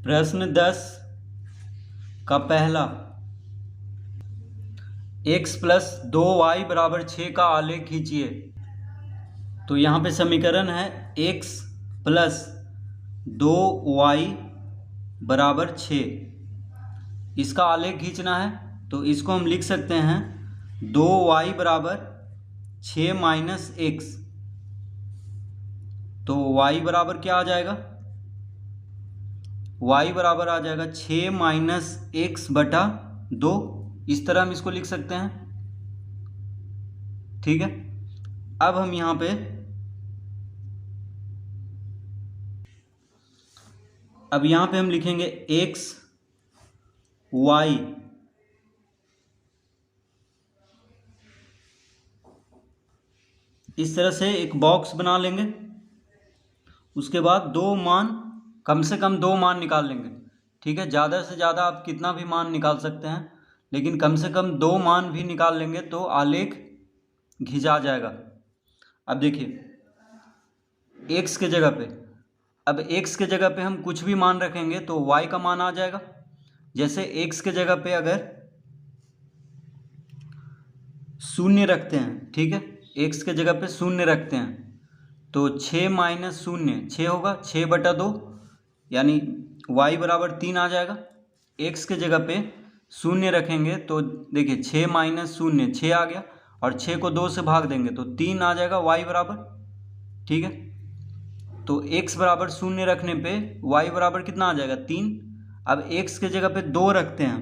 प्रश्न 10 का पहला, x प्लस 2y बराबर 6 का आलेख खींचिए। तो यहाँ पे समीकरण है x प्लस 2y बराबर 6, इसका आलेख खींचना है। तो इसको हम लिख सकते हैं 2y बराबर 6 माइनस x। तो y बराबर क्या आ जाएगा, y बराबर आ जाएगा 6 माइनस एक्स बटा 2। इस तरह हम इसको लिख सकते हैं, ठीक है। अब हम यहाँ पे हम लिखेंगे x y इस तरह से एक बॉक्स बना लेंगे। उसके बाद दो मान, कम से कम दो मान निकाल लेंगे, ठीक है। ज़्यादा से ज़्यादा आप कितना भी मान निकाल सकते हैं, लेकिन कम से कम दो मान भी निकाल लेंगे तो आलेख घिंचा जाएगा। अब देखिए x के जगह पे, अब x के जगह पे हम कुछ भी मान रखेंगे तो y का मान आ जाएगा। जैसे x के जगह पे अगर शून्य रखते हैं, ठीक है, x के जगह पे शून्य रखते हैं तो 6 माइनस शून्य 6 होगा, 6 बटा 2 यानी y बराबर 3 आ जाएगा। x के जगह पे शून्य रखेंगे तो देखिए 6 माइनस शून्य 6 आ गया, और 6 को 2 से भाग देंगे तो 3 आ जाएगा y बराबर, ठीक है। तो x बराबर शून्य रखने पे y बराबर कितना आ जाएगा 3। अब x के जगह पे 2 रखते हैं,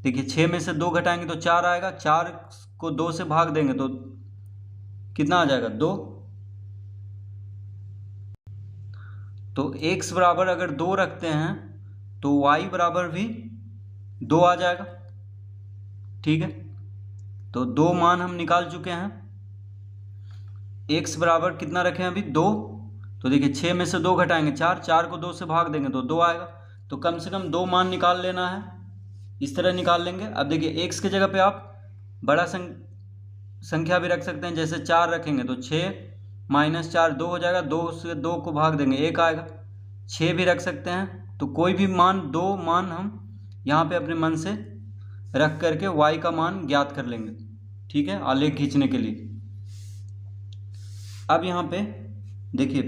देखिए 6 में से 2 घटाएंगे तो 4 आएगा, 4 को 2 से भाग देंगे तो कितना आ जाएगा 2। तो x बराबर अगर 2 रखते हैं तो y बराबर भी 2 आ जाएगा, ठीक है। तो दो मान हम निकाल चुके हैं। x बराबर कितना रखें अभी 2, तो देखिए 6 में से 2 घटाएंगे 4, 4 को 2 से भाग देंगे तो 2 आएगा। तो कम से कम दो मान निकाल लेना है, इस तरह निकाल लेंगे। अब देखिए x के जगह पे आप बड़ा संख्या भी रख सकते हैं, जैसे 4 रखेंगे तो 6 माइनस 4 2 हो जाएगा, 2 से 2 को भाग देंगे 1 आएगा। 6 भी रख सकते हैं, तो कोई भी मान, दो मान हम यहाँ पे अपने मन से रख करके y का मान ज्ञात कर लेंगे, ठीक है, आलेख खींचने के लिए। अब यहाँ पे देखिए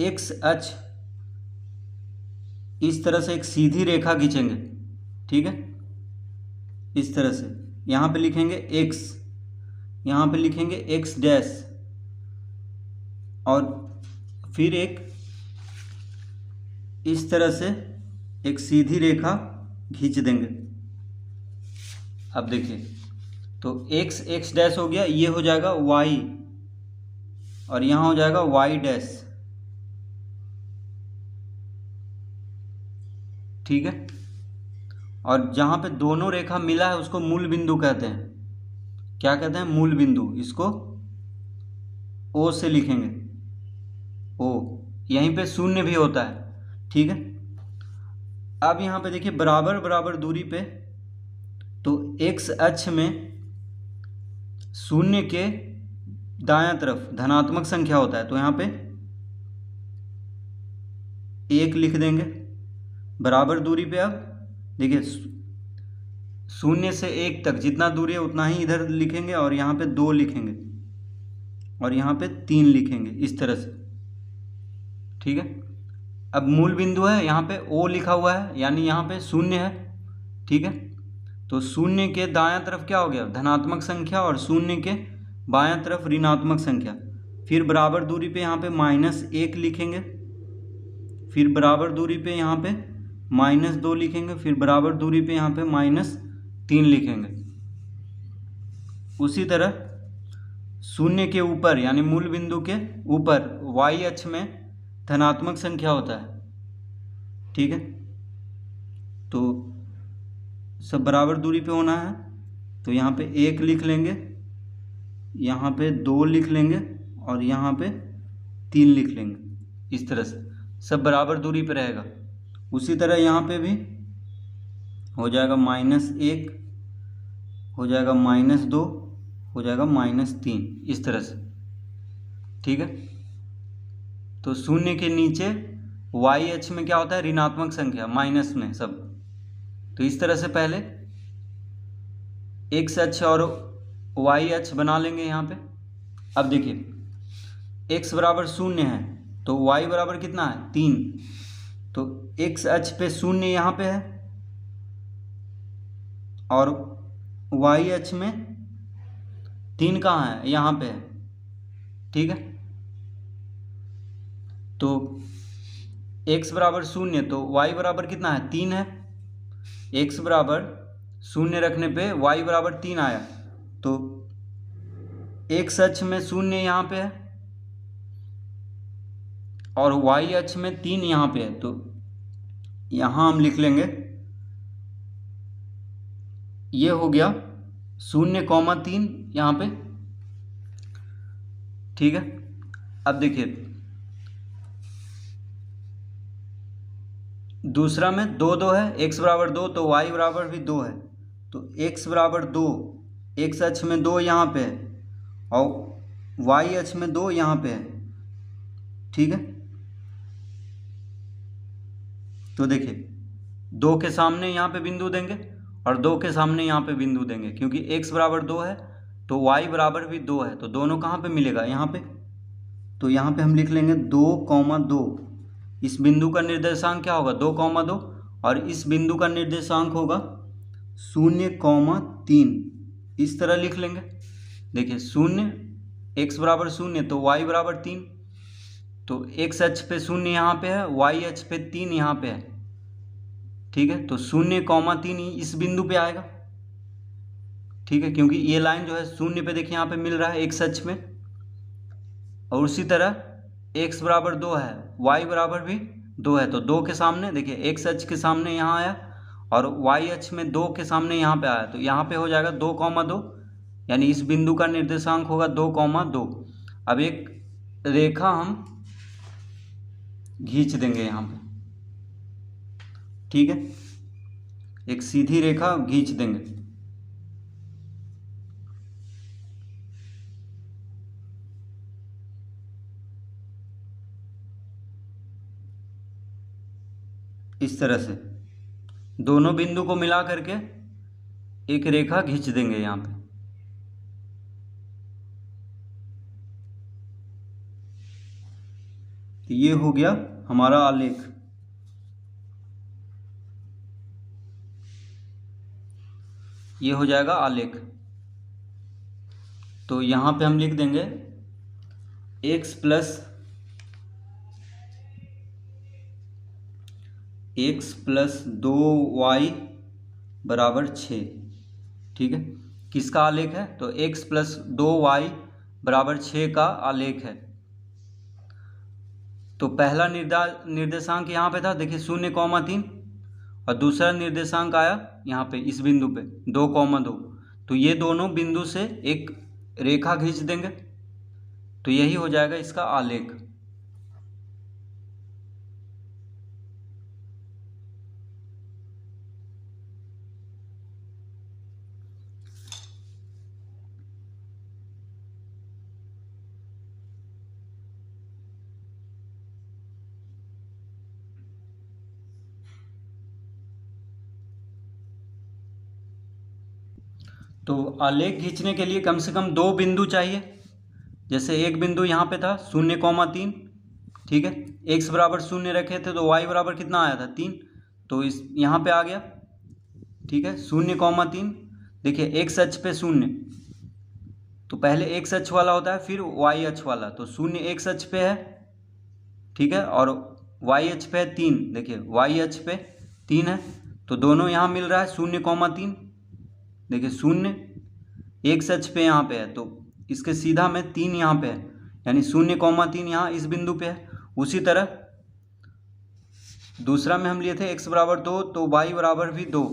x अक्ष इस तरह से एक सीधी रेखा खींचेंगे, ठीक है, इस तरह से। यहाँ पे लिखेंगे x, यहाँ पे लिखेंगे x डैश, और फिर एक इस तरह से एक सीधी रेखा खींच देंगे। अब देखिए तो x डैश हो गया, ये हो जाएगा y, और यहाँ हो जाएगा y डैश, ठीक है। और जहाँ पे दोनों रेखा मिला है उसको मूल बिंदु कहते हैं। क्या कहते हैं, मूल बिंदु। इसको O से लिखेंगे, O, यहीं पे शून्य भी होता है, ठीक है। अब यहाँ पे देखिए बराबर बराबर दूरी पे, तो x अक्ष में शून्य के दायां तरफ धनात्मक संख्या होता है, तो यहाँ पे 1 लिख देंगे। बराबर दूरी पे अब देखिए 0 से 1 तक जितना दूरी है उतना ही इधर लिखेंगे, और यहाँ पे 2 लिखेंगे, और यहाँ पे 3 लिखेंगे, इस तरह से, ठीक है। अब मूल बिंदु है, यहाँ पे O लिखा हुआ है, यानी यहाँ पे 0 है, ठीक है। तो 0 के दायां तरफ क्या हो गया, धनात्मक संख्या, और 0 के बायां तरफ ऋणात्मक संख्या। फिर बराबर दूरी पे यहाँ पे -1 लिखेंगे, फिर बराबर दूरी पे यहाँ पे -2 लिखेंगे, फिर बराबर दूरी पे यहाँ पे -3 लिखेंगे। उसी तरह 0 के ऊपर यानी मूल बिंदु के ऊपर y अक्ष में धनात्मक संख्या होता है, ठीक है। तो सब बराबर दूरी पे होना है, तो यहाँ पे 1 लिख लेंगे, यहाँ पे 2 लिख लेंगे, और यहाँ पे 3 लिख लेंगे, इस तरह से सब बराबर दूरी पे रहेगा। उसी तरह यहाँ पे भी हो जाएगा -1, हो जाएगा -2, हो जाएगा -3, इस तरह से, ठीक है। तो 0 के नीचे वाई अक्ष में क्या होता है, ऋणात्मक संख्या, माइनस में सब। तो इस तरह से पहले एक्स अक्ष और वाई अक्ष बना लेंगे यहाँ पे। अब देखिए एक्स बराबर 0 है तो वाई बराबर कितना है 3, तो एक्स अक्ष पे 0 यहाँ पे है और वाई अक्ष में 3 कहाँ है, यहाँ पे है। ठीक है, तो x बराबर 0 तो y बराबर कितना है 3 है। x बराबर 0 रखने पे y बराबर 3 आया, तो x अक्ष में 0 यहाँ पे है और y अक्ष में 3 यहाँ पे है। तो यहाँ हम लिख लेंगे, ये हो गया 0,3 यहाँ पे। ठीक है, अब देखिए दूसरा में 2 2 है, x बराबर 2 तो y बराबर भी 2 है। तो x बराबर 2, x अक्ष में 2 यहाँ पे है और y अक्ष में 2 यहाँ पे है। ठीक है, तो देखिए 2 के सामने यहाँ पे बिंदु देंगे और 2 के सामने यहाँ पे बिंदु देंगे, क्योंकि x बराबर 2 है तो y बराबर भी 2 है, तो दोनों कहाँ पे मिलेगा, यहाँ पे। तो यहाँ पे हम लिख लेंगे 2,2। इस बिंदु का निर्देशांक क्या होगा 2,2 और इस बिंदु का निर्देशांक होगा 0,3। इस तरह लिख लेंगे। देखिए 0, x बराबर 0 तो y बराबर 3, तो x अक्ष पे 0 यहाँ पे है, y अक्ष पे 3 यहाँ पे है। ठीक है, तो 0,3 इस बिंदु पे आएगा। ठीक है, क्योंकि ये लाइन जो है 0 पे देखिए यहाँ पे मिल रहा है x अक्ष में, और उसी तरह x बराबर 2 है, y बराबर भी 2 है। तो 2 के सामने देखिए x अक्ष के सामने यहाँ आया और y अक्ष में 2 के सामने यहाँ पे आया, तो यहाँ पे हो जाएगा 2,2, यानी इस बिंदु का निर्देशांक होगा 2,2। अब एक रेखा हम खींच देंगे यहाँ पे। ठीक है, एक सीधी रेखा खींच देंगे। इस तरह से दोनों बिंदु को मिला करके एक रेखा खींच देंगे यहाँ पे। तो ये हो गया हमारा आलेख। ये हो जाएगा आलेख। तो यहाँ पे हम लिख देंगे x प्लस 2y बराबर 6। ठीक है, किसका आलेख है, तो x प्लस 2y बराबर 6 का आलेख है। तो पहला निर्देशांक यहाँ पे था, देखिए 0,3, और दूसरा निर्देशांक आया यहाँ पे इस बिंदु पे 2,2। तो ये दोनों बिंदु से एक रेखा खींच देंगे, तो यही हो जाएगा इसका आलेख। तो आलेख खींचने के लिए कम से कम 2 बिंदु चाहिए। जैसे एक बिंदु यहाँ पे था 0,3। ठीक है, x बराबर 0 रखे थे तो y बराबर कितना आया था 3, तो इस यहाँ पे आ गया। ठीक है, 0,3। देखिए x अक्ष पे 0, तो पहले x अक्ष वाला होता है फिर y अक्ष वाला, तो 0 x अक्ष पे है। ठीक है, और y अक्ष पे है 3, देखिए y अक्ष पे 3 है, तो दोनों यहाँ मिल रहा है 0,3। देखिए 0 x अक्ष पे यहाँ पे है, तो इसके सीधा में 3 यहाँ पे है, यानी 0,3 यहाँ इस बिंदु पे है। उसी तरह दूसरा में हम लिए थे x बराबर 2 तो y बराबर भी 2।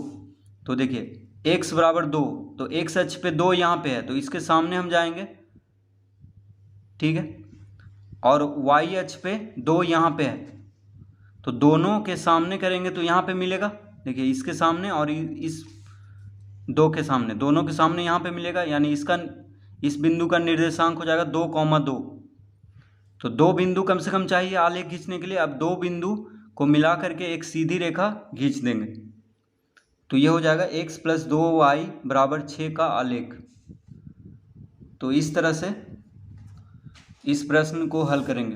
तो देखिए x बराबर 2 तो x अक्ष पे 2 यहाँ पे है, तो इसके सामने हम जाएंगे। ठीक है, और y अक्ष पे 2 यहाँ पे है, तो दोनों के सामने करेंगे तो यहाँ पे मिलेगा। देखिए इसके सामने और इस 2 के सामने, दोनों के सामने यहाँ पे मिलेगा, यानी इसका इस बिंदु का निर्देशांक हो जाएगा 2,2। तो 2 बिंदु कम से कम चाहिए आलेख खींचने के लिए। अब 2 बिंदु को मिला करके एक सीधी रेखा खींच देंगे। तो ये हो जाएगा x + 2y = 6 का आलेख। तो इस तरह से इस प्रश्न को हल करेंगे।